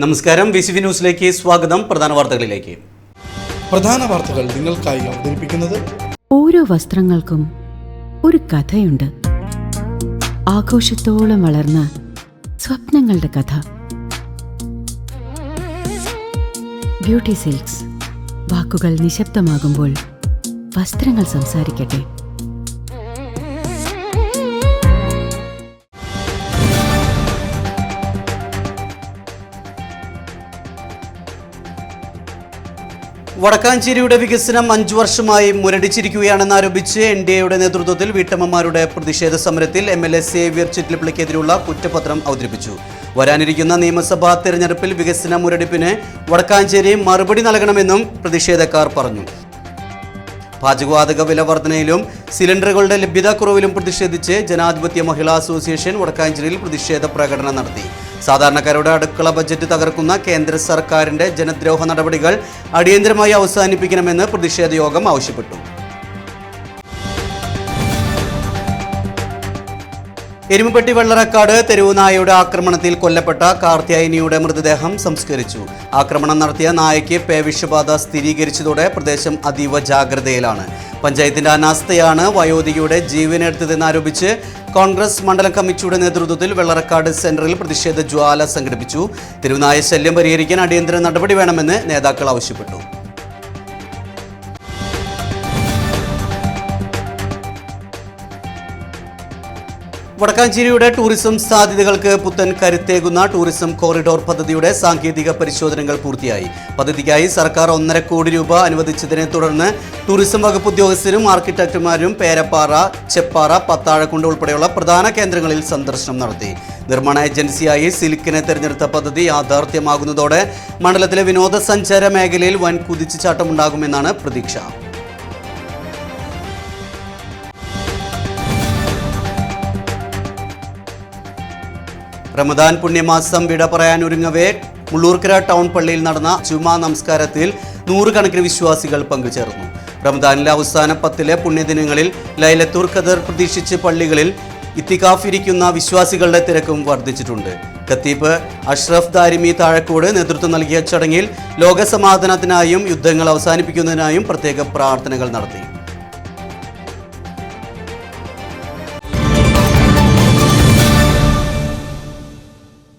നമസ്കാരം, വിസിവി ന്യൂസിലേക്ക് സ്വാഗതം. പ്രധാന വാർത്തകൾ നിങ്ങൾക്കായി അവതരിപ്പിക്കുന്നത് ഓരോ വസ്ത്രങ്ങൾക്കും ഒരു കഥയുണ്ട്. ആഘോഷത്തോളം വളർന്ന സ്വപ്നങ്ങളുടെ കഥ. Beauty silks. വാക്കുകൾ നിശബ്ദമാകുമ്പോൾ വസ്ത്രങ്ങൾ സംസാരിക്കട്ടെ. വടക്കാഞ്ചേരിയുടെ വികസനം 5 വർഷമായി മുരടിച്ചിരിക്കുകയാണെന്നാരോപിച്ച് NDAയുടെ നേതൃത്വത്തിൽ വീട്ടമ്മമാരുടെ പ്രതിഷേധ സമരത്തിൽ MLA സേവ്യർ ചിറ്റിലപ്പള്ളിക്കെതിരെയുള്ള കുറ്റപത്രം അവതരിപ്പിച്ചു. വരാനിരിക്കുന്ന നിയമസഭാ തെരഞ്ഞെടുപ്പിൽ വികസന മുരടിപ്പിന് വടക്കാഞ്ചേരി മറുപടി നൽകണമെന്നും പ്രതിഷേധക്കാർ പറഞ്ഞു. പാചകവാതക വില വർധനയിലും സിലിണ്ടറുകളുടെ ലഭ്യതാക്കുറവിലും പ്രതിഷേധിച്ച് ജനാധിപത്യ മഹിളാ അസോസിയേഷൻ വടക്കാഞ്ചേരിയിൽ പ്രതിഷേധ പ്രകടനം നടത്തി. സാധാരണക്കാരുടെ അടുക്കള ബജറ്റ് തകർക്കുന്ന കേന്ദ്ര സർക്കാരിന്റെ ജനദ്രോഹ നടപടികൾ അടിയന്തരമായി അവസാനിപ്പിക്കണമെന്ന് പ്രതിഷേധ യോഗം ആവശ്യപ്പെട്ടു. എരുമപ്പെട്ടി വെള്ളറക്കാട് തെരുവുനായയുടെ ആക്രമണത്തിൽ കൊല്ലപ്പെട്ട കാർത്യായനിയുടെ മൃതദേഹം സംസ്കരിച്ചു. ആക്രമണം നടത്തിയ നായയ്ക്ക് പേവിഷബാധ സ്ഥിരീകരിച്ചതോടെ പ്രദേശം അതീവ ജാഗ്രതയിലാണ്. പഞ്ചായത്തിന്റെ അനാസ്ഥയാണ് വയോധികയുടെ ജീവനെടുത്തതെന്നാരോപിച്ച് കോൺഗ്രസ് മണ്ഡലം കമ്മിറ്റിയുടെ നേതൃത്വത്തിൽ വെള്ളറക്കാട് സെന്ററിൽ പ്രതിഷേധ ജ്വാല സംഘടിപ്പിച്ചു. തെരുവുനായ ശല്യം പരിഹരിക്കാൻ അടിയന്തര നടപടി വേണമെന്ന് നേതാക്കൾ ആവശ്യപ്പെട്ടു. വടക്കാഞ്ചേരിയുടെ ടൂറിസം സാധ്യതകൾക്ക് പുത്തൻ കരുത്തേകുന്ന ടൂറിസം കോറിഡോർ പദ്ധതിയുടെ സാങ്കേതിക പരിശോധനകൾ പൂർത്തിയായി. പദ്ധതിക്കായി സർക്കാർ 1.5 കോടി രൂപ അനുവദിച്ചതിനെ തുടർന്ന് ടൂറിസം വകുപ്പ് ഉദ്യോഗസ്ഥരും ആർക്കിടെക്റ്റുമാരും പേരപ്പാറ, ചെപ്പാറ, പത്താഴക്കുണ്ട് ഉൾപ്പെടെയുള്ള പ്രധാന കേന്ദ്രങ്ങളിൽ സന്ദർശനം നടത്തി. നിർമ്മാണ ഏജൻസിയായി സിൽക്കിനെ തെരഞ്ഞെടുത്ത പദ്ധതി യാഥാർത്ഥ്യമാകുന്നതോടെ മണ്ഡലത്തിലെ വിനോദസഞ്ചാര മേഖലയിൽ വൻ കുതിച്ചുചാട്ടമുണ്ടാകുമെന്നാണ് പ്രതീക്ഷ. റമദാൻ പുണ്യമാസം വിട പറയാനൊരുങ്ങവേ മുള്ളൂർക്കര ടൗൺ പള്ളിയിൽ നടന്ന ജുമാ നമസ്കാരത്തിൽ 100 കണക്കിന് വിശ്വാസികൾ പങ്കുചേർന്നു. റമദാനിലെ അവസാന 10 പുണ്യദിനങ്ങളിൽ ലൈലത്തുൽ ഖദർ പ്രതീക്ഷിച്ച് പള്ളികളിൽ ഇത്തികാഫ് ഇരിക്കുന്ന വിശ്വാസികളുടെ തിരക്കും വർദ്ധിച്ചിട്ടുണ്ട്. ഖത്തീബ് അഷ്റഫ് ദാരിമി താഴക്കോട് നേതൃത്വം നൽകിയ ചടങ്ങിൽ ലോകസമാധാനത്തിനായും യുദ്ധങ്ങൾ അവസാനിപ്പിക്കുന്നതിനായും പ്രത്യേക പ്രാർത്ഥനകൾ നടത്തി.